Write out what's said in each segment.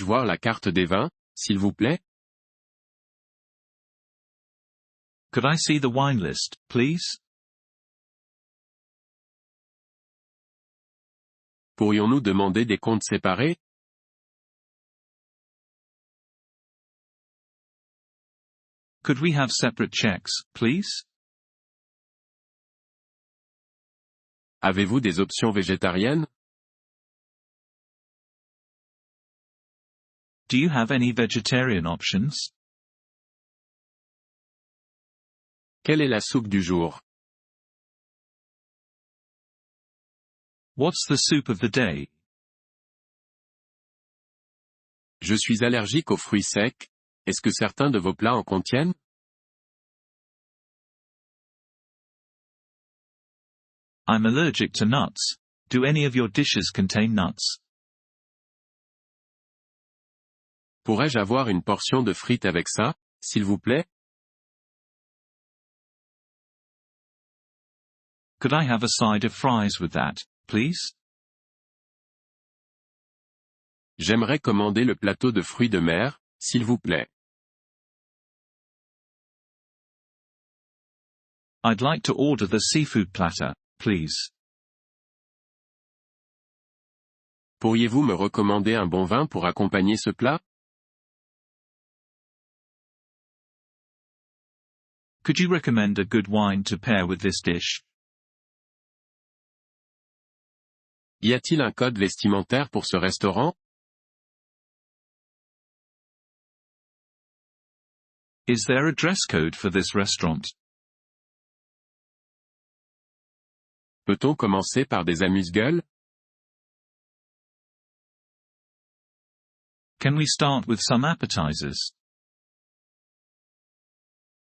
voir la carte des vins, s'il vous plaît? Could I see the wine list, please? Pourrions-nous demander des comptes séparés? Could we have separate checks, please? Avez-vous des options végétariennes? Do you have any vegetarian options? Quelle est la soupe du jour? What's the soup of the day? Je suis allergique aux fruits secs. Est-ce que certains de vos plats en contiennent? I'm allergic to nuts. Do any of your dishes contain nuts? Pourrais-je avoir une portion de frites avec ça, s'il vous plaît? Could I have a side of fries with that, please? J'aimerais commander le plateau de fruits de mer, s'il vous plaît. I'd like to order the seafood platter, please. Pourriez-vous me recommander un bon vin pour accompagner ce plat? Could you recommend a good wine to pair with this dish? Y a-t-il un code vestimentaire pour ce restaurant? Is there a dress code for this restaurant? Peut-on commencer par des amuse-gueules? Can we start with some appetizers?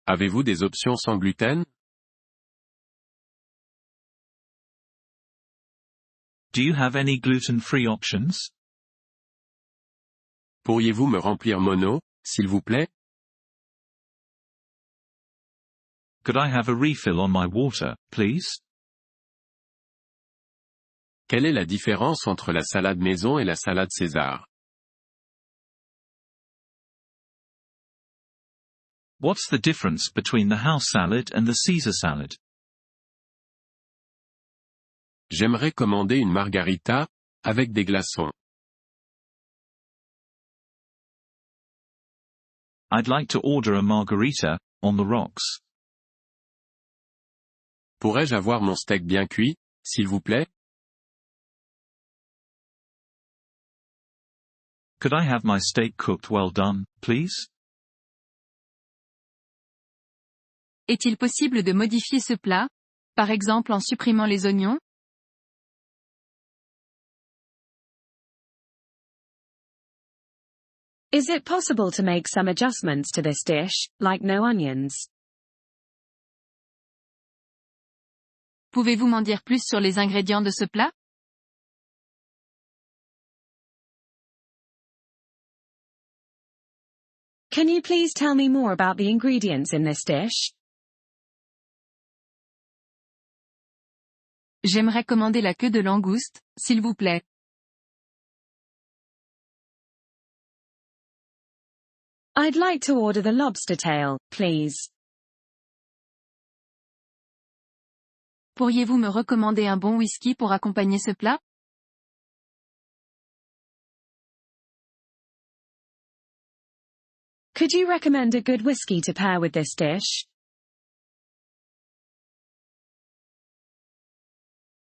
Avez-vous des options sans gluten? Do you have any gluten-free options? Pourriez-vous me remplir mon eau, s'il vous plaît? Could I have a refill on my water, please? Quelle est la différence entre la salade maison et la salade César? What's the difference between the house salad and the Caesar salad? J'aimerais commander une margarita, avec des glaçons. I'd like to order a margarita, on the rocks. Pourrais-je avoir mon steak bien cuit, s'il vous plaît? Could I have my steak cooked well done, please? Est-il possible de modifier ce plat, par exemple en supprimant les oignons? Is it possible to make some adjustments to this dish, like no onions? Pouvez-vous m'en dire plus sur les ingrédients de ce plat? Can you please tell me more about the ingredients in this dish? J'aimerais commander la queue de langouste, s'il vous plaît. I'd like to order the lobster tail, please. Pourriez-vous me recommander un bon whisky pour accompagner ce plat? Could you recommend a good whiskey to pair with this dish?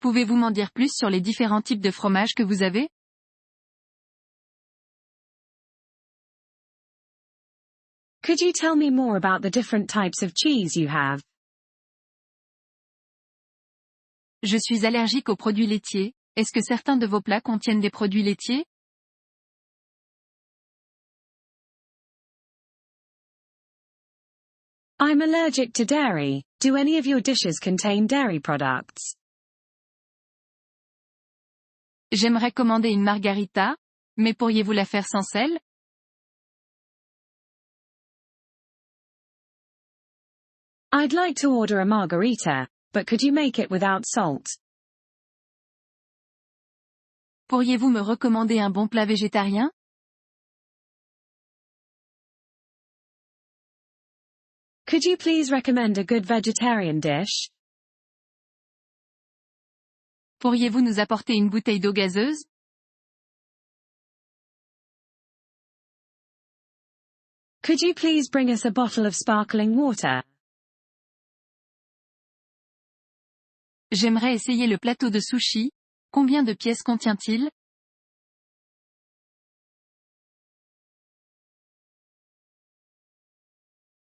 Pouvez-vous m'en dire plus sur les différents types de fromages que vous avez? Could you tell me more about the different types of cheese you have? Je suis allergique aux produits laitiers. Est-ce que certains de vos plats contiennent des produits laitiers? I'm allergic to dairy. Do any of your dishes contain dairy products? J'aimerais commander une margarita, mais pourriez-vous la faire sans sel? I'd like to order a margarita, but could you make it without salt? Pourriez-vous me recommander un bon plat végétarien? Could you please recommend a good vegetarian dish? Pourriez-vous nous apporter une bouteille d'eau gazeuse? Could you please bring us a bottle of sparkling water? J'aimerais essayer le plateau de sushi. Combien de pièces contient-il?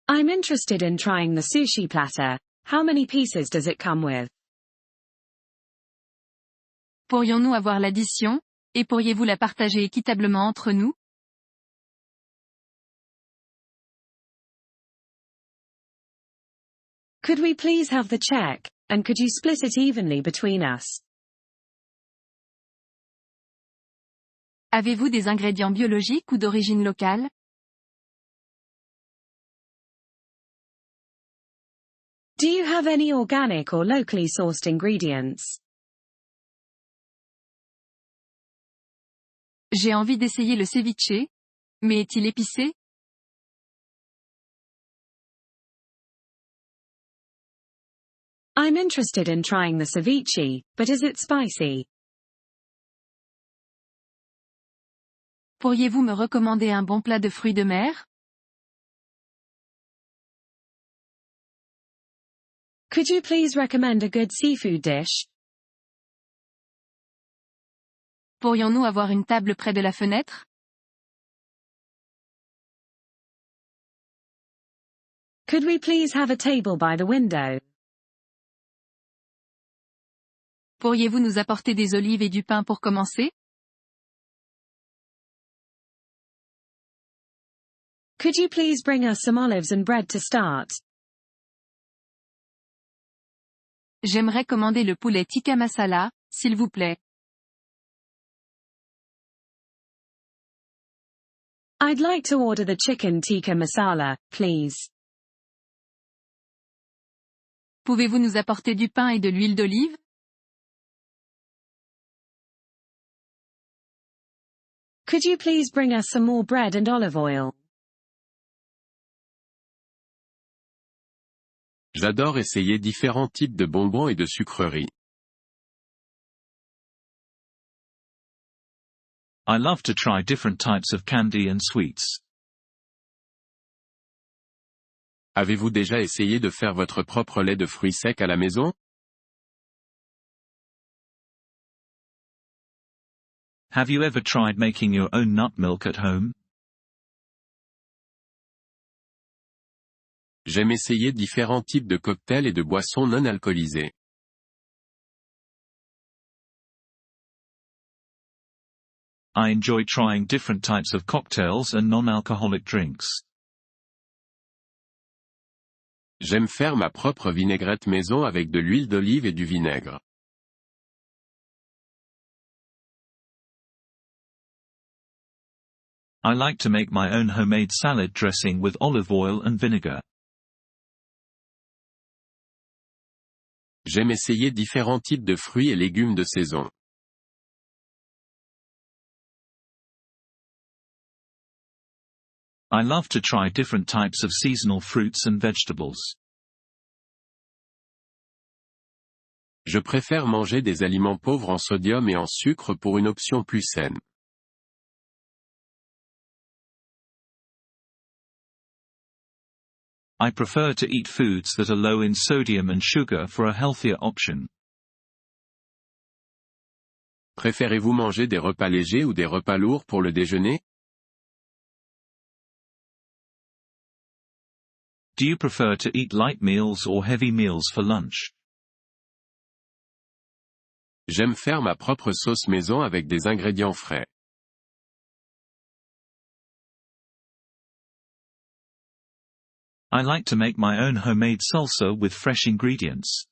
I'm interested in trying the sushi platter. How many pieces does it come with? Pourrions-nous avoir l'addition? Et pourriez-vous la partager équitablement entre nous? Could we please have the check, and could you split it evenly between us? Avez-vous des ingrédients biologiques ou d'origine locale? Do you have any organic or locally sourced ingredients? J'ai envie d'essayer le ceviche. Mais est-il épicé? I'm interested in trying the ceviche, but is it spicy? Pourriez-vous me recommander un bon plat de fruits de mer? Could you please recommend a good seafood dish? Pourrions-nous avoir une table près de la fenêtre? Could we please have a table by the window? Pourriez-vous nous apporter des olives et du pain pour commencer? Could you please bring us some olives and bread to start? J'aimerais commander le poulet tikka masala, s'il vous plaît. I'd like to order the chicken tikka masala, please. Pouvez-vous nous apporter du pain et de l'huile d'olive? Could you please bring us some more bread and olive oil? J'adore essayer différents types de bonbons et de sucreries. I love to try different types of candy and sweets. Avez-vous déjà essayé de faire votre propre lait de fruits secs à la maison? Have you ever tried making your own nut milk at home? J'aime essayer différents types de cocktails et de boissons non alcoolisées. I enjoy trying different types of cocktails and non-alcoholic drinks. J'aime faire ma propre vinaigrette maison avec de l'huile d'olive et du vinaigre. I like to make my own homemade salad dressing with olive oil and vinegar. J'aime essayer différents types de fruits et légumes de saison. I love to try different types of seasonal fruits and vegetables. Je préfère manger des aliments pauvres en sodium et en sucre pour une option plus saine. I prefer to eat foods that are low in sodium and sugar for a healthier option. Préférez-vous manger des repas légers ou des repas lourds pour le déjeuner? Do you prefer to eat light meals or heavy meals for lunch? J'aime faire ma propre sauce maison avec des ingrédients frais. I like to make my own homemade salsa with fresh ingredients.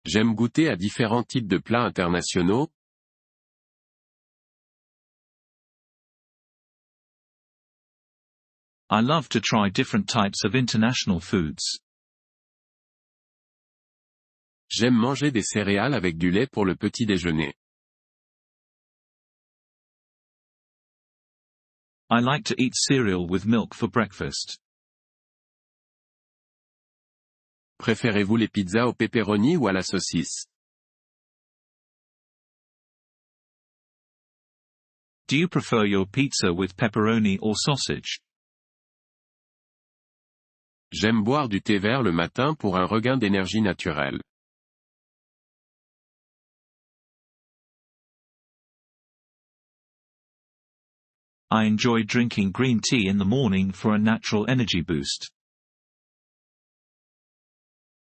J'aime goûter à différents types de plats internationaux. I love to try different types of international foods. J'aime manger des céréales avec du lait pour le petit déjeuner. I like to eat cereal with milk for breakfast. Préférez-vous les pizzas au pepperoni ou à la saucisse? Do you prefer your pizza with pepperoni or sausage? J'aime boire du thé vert le matin pour un regain d'énergie naturelle. I enjoy drinking green tea in the morning for a natural energy boost.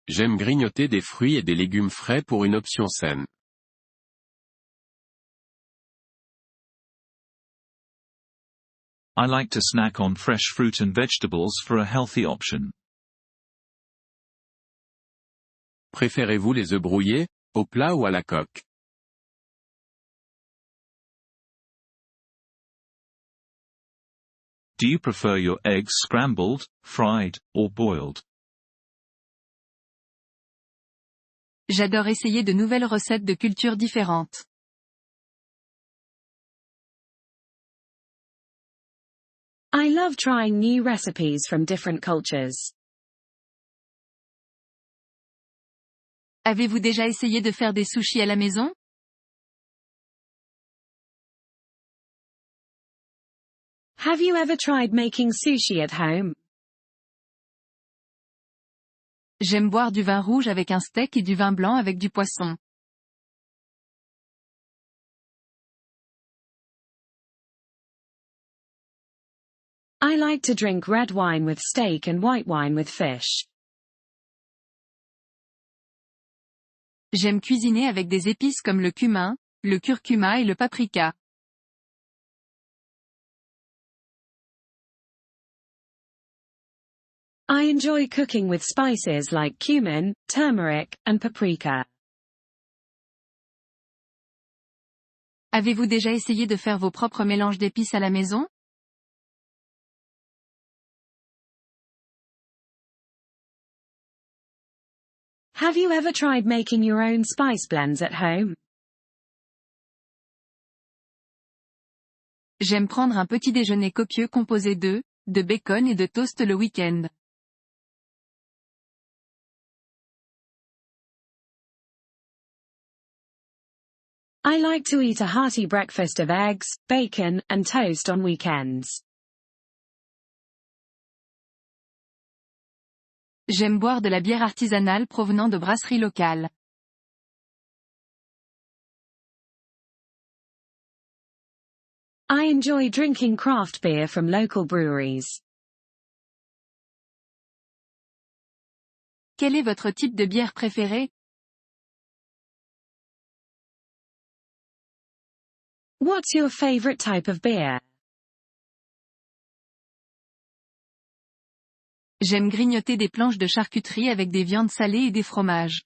J'aime grignoter des fruits et des légumes frais pour une option saine. I like to snack on fresh fruit and vegetables for a healthy option. Préférez-vous les œufs brouillés, au plat ou à la coque? Do you prefer your eggs scrambled, fried, or boiled? J'adore essayer de nouvelles recettes de cultures différentes. I love trying new recipes from different cultures. Avez-vous déjà essayé de faire des sushis à la maison? Have you ever tried making sushi at home? J'aime boire du vin rouge avec un steak et du vin blanc avec du poisson. I like to drink red wine with steak and white wine with fish. J'aime cuisiner avec des épices comme le cumin, le curcuma et le paprika. I enjoy cooking with spices like cumin, turmeric, and paprika. Avez-vous déjà essayé de faire vos propres mélanges d'épices à la maison? Have you ever tried making your own spice blends at home? J'aime prendre un petit déjeuner copieux composé d'œufs, de bacon et de toast le week-end. I like to eat a hearty breakfast of eggs, bacon, and toast on weekends. J'aime boire de la bière artisanale provenant de brasseries locales. I enjoy drinking craft beer from local breweries. Quel est votre type de bière préféré? What's your favorite type of beer? J'aime grignoter des planches de charcuterie avec des viandes salées et des fromages.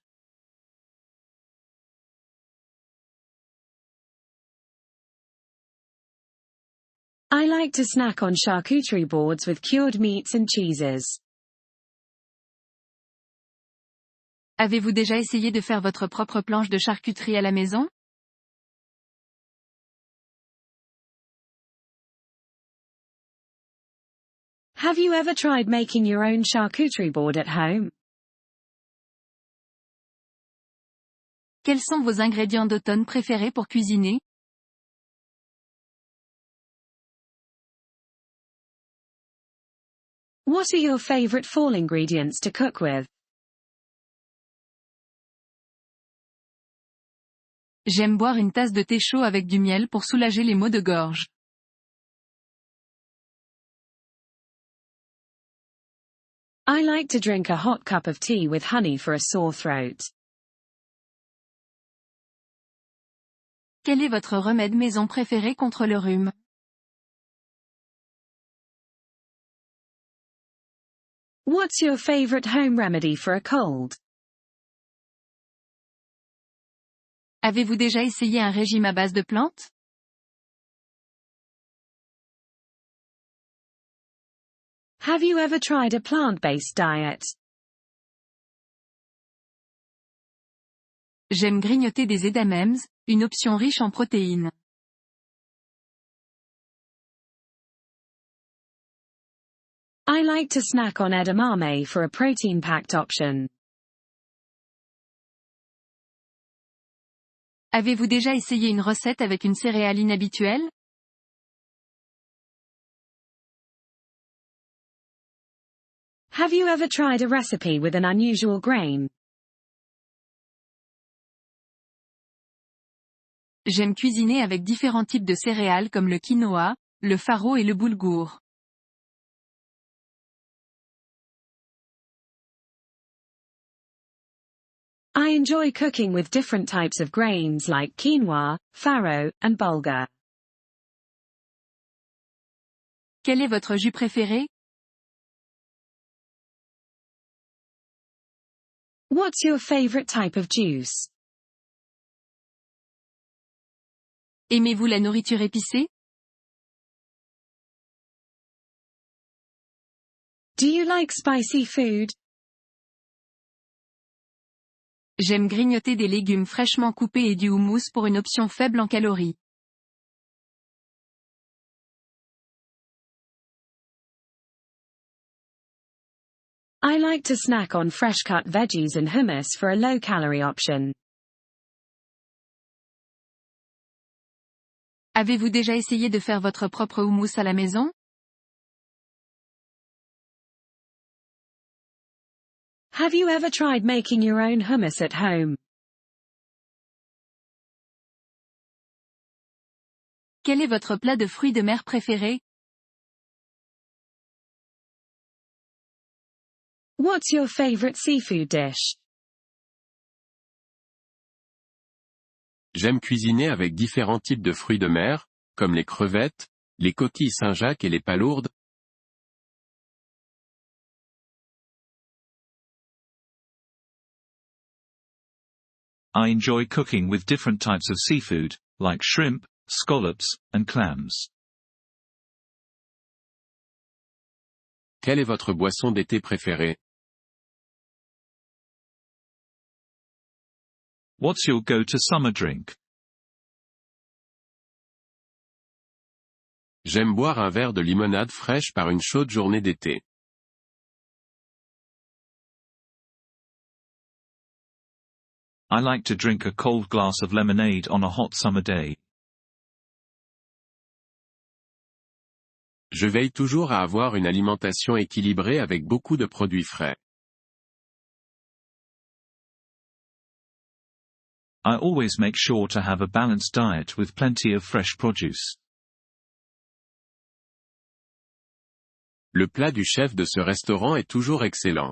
I like to snack on charcuterie boards with cured meats and cheeses. Avez-vous déjà essayé de faire votre propre planche de charcuterie à la maison? Have you ever tried making your own charcuterie board at home? Quels sont vos ingrédients d'automne préférés pour cuisiner? What are your favorite fall ingredients to cook with? J'aime boire une tasse de thé chaud avec du miel pour soulager les maux de gorge. I like to drink a hot cup of tea with honey for a sore throat. Quel est votre remède maison préféré contre le rhume? What's your favorite home remedy for a cold? Avez-vous déjà essayé un régime à base de plantes? Have you ever tried a plant-based diet? J'aime grignoter des edamame, une option riche en protéines. I like to snack on edamame for a protein-packed option. Avez-vous déjà essayé une recette avec une céréale inhabituelle? Have you ever tried a recipe with an unusual grain? J'aime cuisiner avec différents types de céréales comme le quinoa, le farro et le boulgour. I enjoy cooking with different types of grains like quinoa, farro, and bulgur. Quel est votre jus préféré? What's your favorite type of juice? Aimez-vous la nourriture épicée? Do you like spicy food? J'aime grignoter des légumes fraîchement coupés et du houmous pour une option faible en calories. I like to snack on fresh-cut veggies and hummus for a low-calorie option. Avez-vous déjà essayé de faire votre propre houmous à la maison? Have you ever tried making your own hummus at home? Quel est votre plat de fruits de mer préféré? What's your favorite seafood dish? J'aime cuisiner avec différents types de fruits de mer, comme les crevettes, les coquilles Saint-Jacques et les palourdes. I enjoy cooking with different types of seafood, like shrimp, scallops, and clams. Quelle est votre boisson d'été préférée? What's your go-to summer drink? J'aime boire un verre de limonade fraîche par une chaude journée d'été. I like to drink a cold glass of lemonade on a hot summer day. Je veille toujours à avoir une alimentation équilibrée avec beaucoup de produits frais. I always make sure to have a balanced diet with plenty of fresh produce. Le plat du chef de ce restaurant est toujours excellent.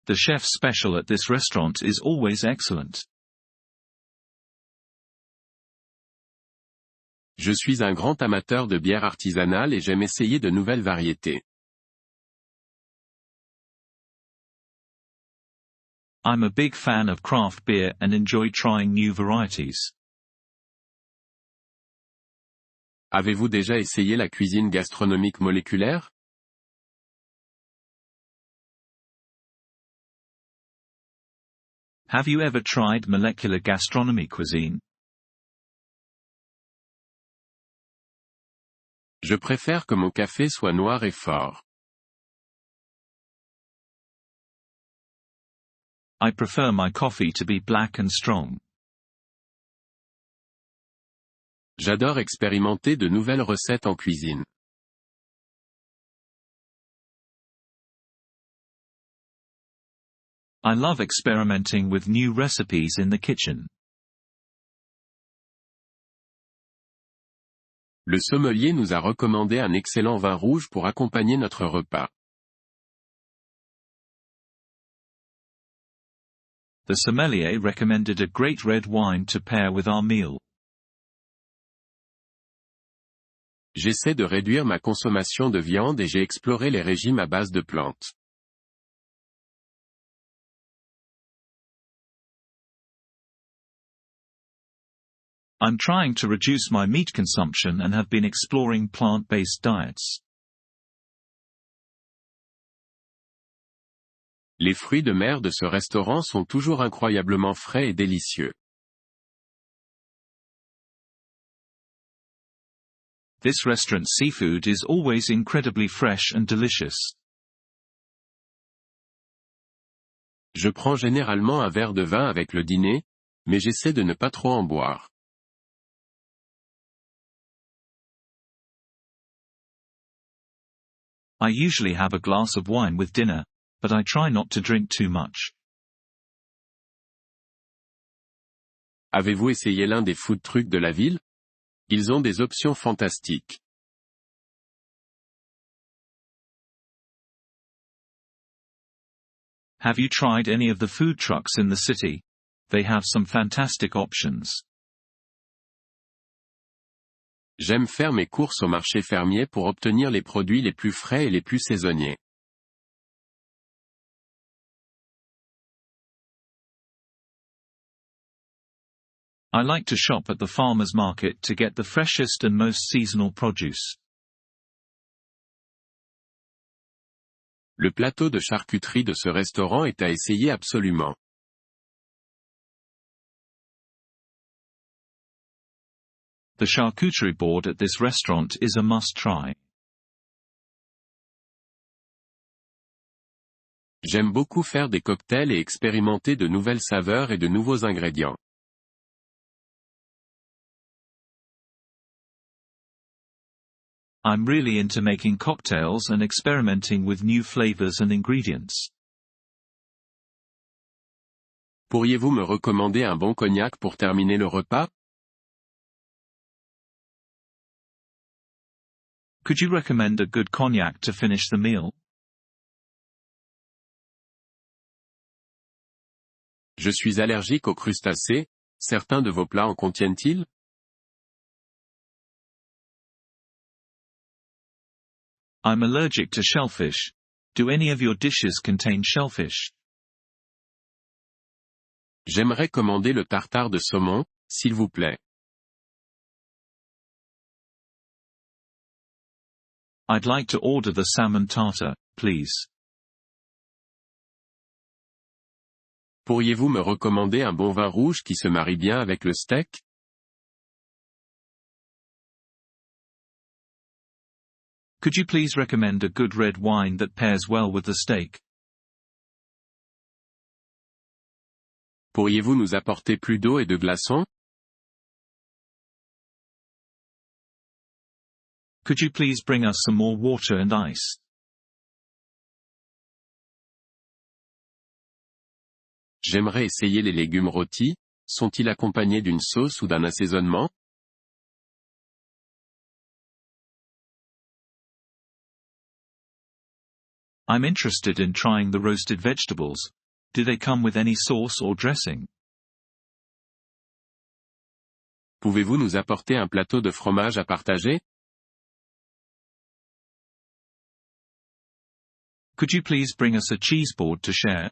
The chef's special at this restaurant is always excellent. Je suis un grand amateur de bière artisanale et j'aime essayer de nouvelles variétés. I'm a big fan of craft beer and enjoy trying new varieties. Avez-vous déjà essayé la cuisine gastronomique moléculaire? Have you ever tried molecular gastronomy cuisine? Je préfère que mon café soit noir et fort. I prefer my coffee to be black and strong. J'adore expérimenter de nouvelles recettes en cuisine. I love experimenting with new recipes in the kitchen. Le sommelier nous a recommandé un excellent vin rouge pour accompagner notre repas. The sommelier recommended a great red wine to pair with our meal. J'essaie de réduire ma consommation de viande et j'ai exploré les régimes à base de plantes. I'm trying to reduce my meat consumption and have been exploring plant-based diets. Les fruits de mer de ce restaurant sont toujours incroyablement frais et délicieux. This restaurant's seafood is always incredibly fresh and delicious. Je prends généralement un verre de vin avec le dîner, mais j'essaie de ne pas trop en boire. I usually have a glass of wine with dinner, but I try not to drink too much. Avez-vous essayé l'un des food trucks de la ville? Ils ont des options fantastiques. Have you tried any of the food trucks in the city? They have some fantastic options. J'aime faire mes courses au marché fermier pour obtenir les produits les plus frais et les plus saisonniers. I like to shop at the farmer's market to get the freshest and most seasonal produce. Le plateau de charcuterie de ce restaurant est à essayer absolument. The charcuterie board at this restaurant is a must-try. J'aime beaucoup faire des cocktails et expérimenter de nouvelles saveurs et de nouveaux ingrédients. I'm really into making cocktails and experimenting with new flavors and ingredients. Pourriez-vous me recommander un bon cognac pour terminer le repas? Could you recommend a good cognac to finish the meal? Je suis allergique aux crustacés, certains de vos plats en contiennent-ils? I'm allergic to shellfish. Do any of your dishes contain shellfish? J'aimerais commander le tartare de saumon, s'il vous plaît. I'd like to order the salmon tartar, please. Pourriez-vous me recommander un bon vin rouge qui se marie bien avec le steak? Could you please recommend a good red wine that pairs well with the steak? Pourriez-vous nous apporter plus d'eau et de glaçons? Could you please bring us some more water and ice? J'aimerais essayer les légumes rôtis, sont-ils accompagnés d'une sauce ou d'un assaisonnement? I'm interested in trying the roasted vegetables. Do they come with any sauce or dressing? Pouvez-vous nous apporter un plateau de fromage à partager? Could you please bring us a cheese board to share?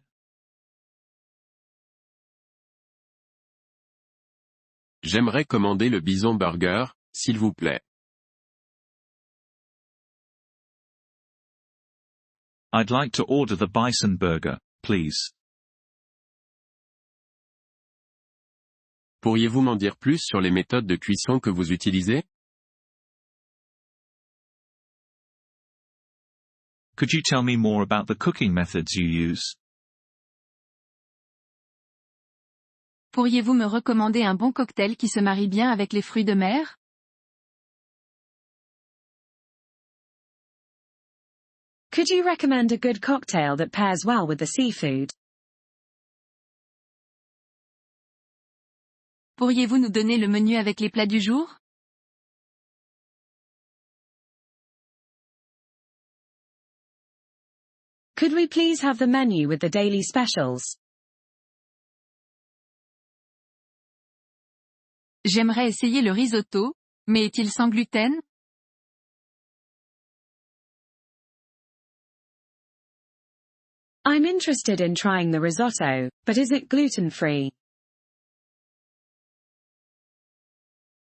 J'aimerais commander le bison burger, s'il vous plaît. I'd like to order the bison burger, please. Pourriez-vous m'en dire plus sur les méthodes de cuisson que vous utilisez? Could you tell me more about the cooking methods you use? Pourriez-vous me recommander un bon cocktail qui se marie bien avec les fruits de mer? Could you recommend a good cocktail that pairs well with the seafood? Pourriez-vous nous donner le menu avec les plats du jour? Could we please have the menu with the daily specials? J'aimerais essayer le risotto, mais est-il sans gluten? I'm interested in trying the risotto, but is it gluten-free?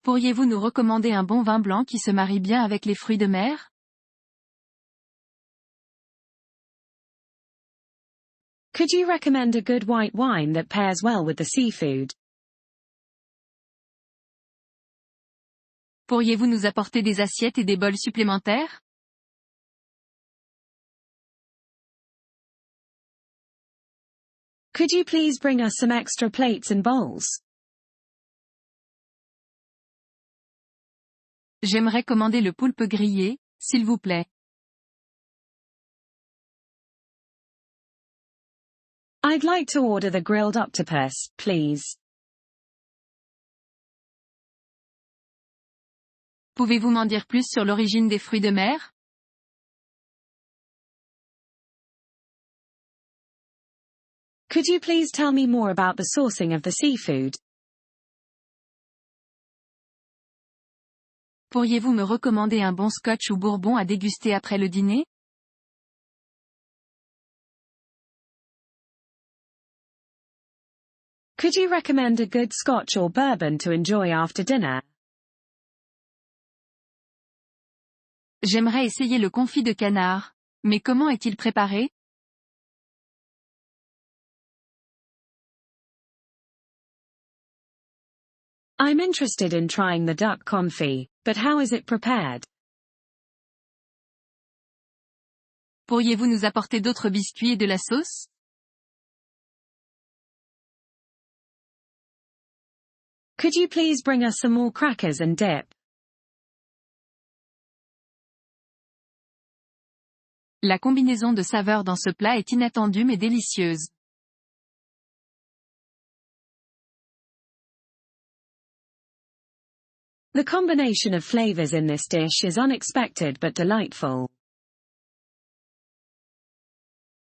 Pourriez-vous nous recommander un bon vin blanc qui se marie bien avec les fruits de mer? Could you recommend a good white wine that pairs well with the seafood? Pourriez-vous nous apporter des assiettes et des bols supplémentaires? Could you please bring us some extra plates and bowls? J'aimerais commander le poulpe grillé, s'il vous plaît. I'd like to order the grilled octopus, please. Pouvez-vous m'en dire plus sur l'origine des fruits de mer? Could you please tell me more about the sourcing of the seafood? Pourriez-vous me recommander un bon scotch ou bourbon à déguster après le dîner? Could you recommend a good scotch or bourbon to enjoy after dinner? J'aimerais essayer le confit de canard. Mais comment est-il préparé? I'm interested in trying the duck confit, but how is it prepared? Pourriez-vous nous apporter d'autres biscuits et de la sauce? Could you please bring us some more crackers and dip? La combinaison de saveurs dans ce plat est inattendue mais délicieuse. The combination of flavors in this dish is unexpected but delightful.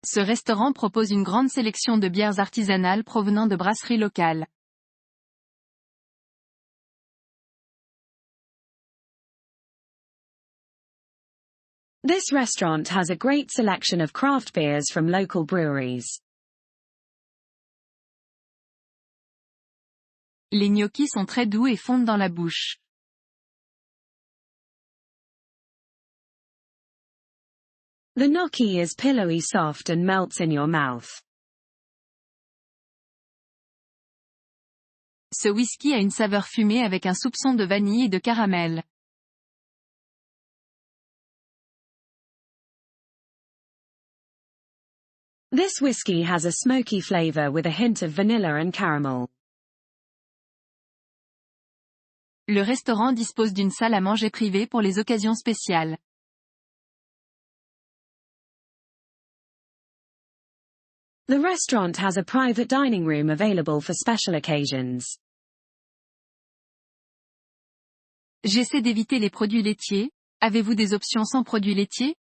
Ce restaurant propose une grande sélection de bières artisanales provenant de brasseries locales. This restaurant has a great selection of craft beers from local breweries. Les gnocchis sont très doux et fondent dans la bouche. The gnocchi is pillowy soft and melts in your mouth. Ce whisky a une saveur fumée avec un soupçon de vanille et de caramel. This whiskey has a smoky flavor with a hint of vanilla and caramel. Le restaurant dispose d'une salle à manger privée pour les occasions spéciales. The restaurant has a private dining room available for special occasions. J'essaie d'éviter les produits laitiers. Avez-vous des options sans produits laitiers?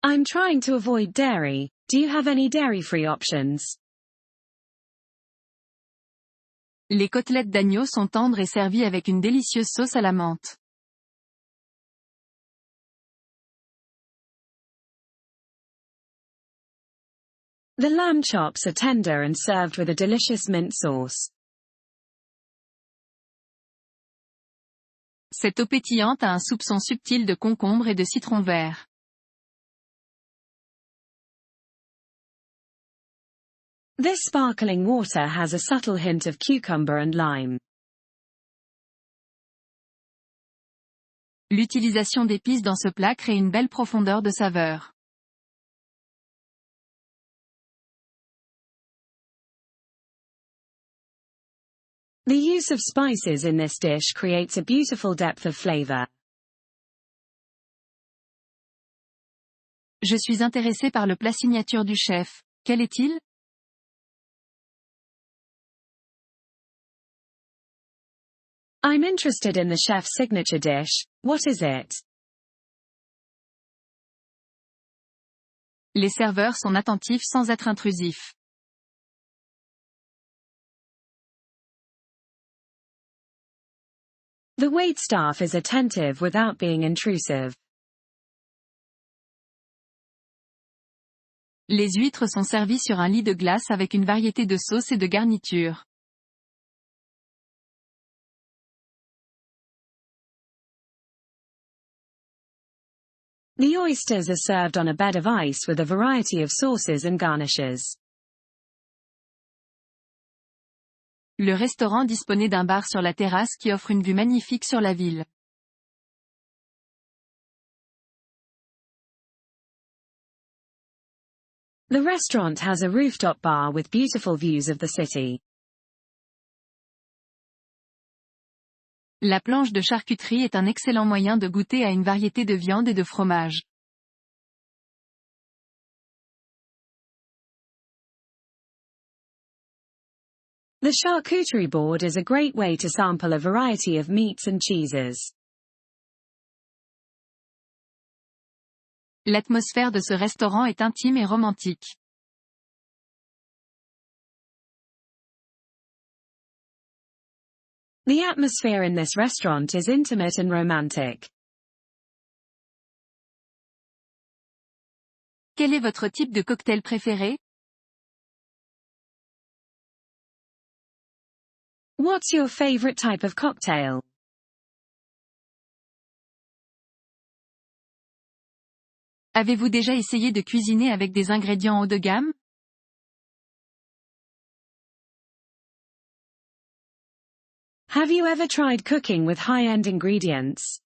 I'm trying to avoid dairy. Do you have any dairy-free options? Les côtelettes d'agneau sont tendres et servies avec une délicieuse sauce à la menthe. The lamb chops are tender and served with a delicious mint sauce. Cette eau pétillante a un soupçon subtil de concombre et de citron vert. This sparkling water has a subtle hint of cucumber and lime. L'utilisation d'épices dans ce plat crée une belle profondeur de saveur. The use of spices in this dish creates a beautiful depth of flavor. Je suis intéressé par le plat signature du chef. Quel est-il? I'm interested in the chef's signature dish. What is it? Les serveurs sont attentifs sans être intrusifs. The waitstaff is attentive without being intrusive. Les huîtres sont servies sur un lit de glace avec une variété de sauces et de garnitures. The oysters are served on a bed of ice with a variety of sauces and garnishes. Le restaurant disposait d'un bar sur la terrasse qui offre une vue magnifique sur la ville. The restaurant has a rooftop bar with beautiful views of the city. La planche de charcuterie est un excellent moyen de goûter à une variété de viande et de fromage. The charcuterie board is a great way to sample a variety of meats and cheeses. L'atmosphère de ce restaurant est intime et romantique. The atmosphere in this restaurant is intimate and romantic. Quel est votre type de cocktail préféré? What's your favorite type of cocktail? Avez-vous déjà essayé de cuisiner avec des ingrédients haut de gamme? Have you ever tried cooking with high-end ingredients?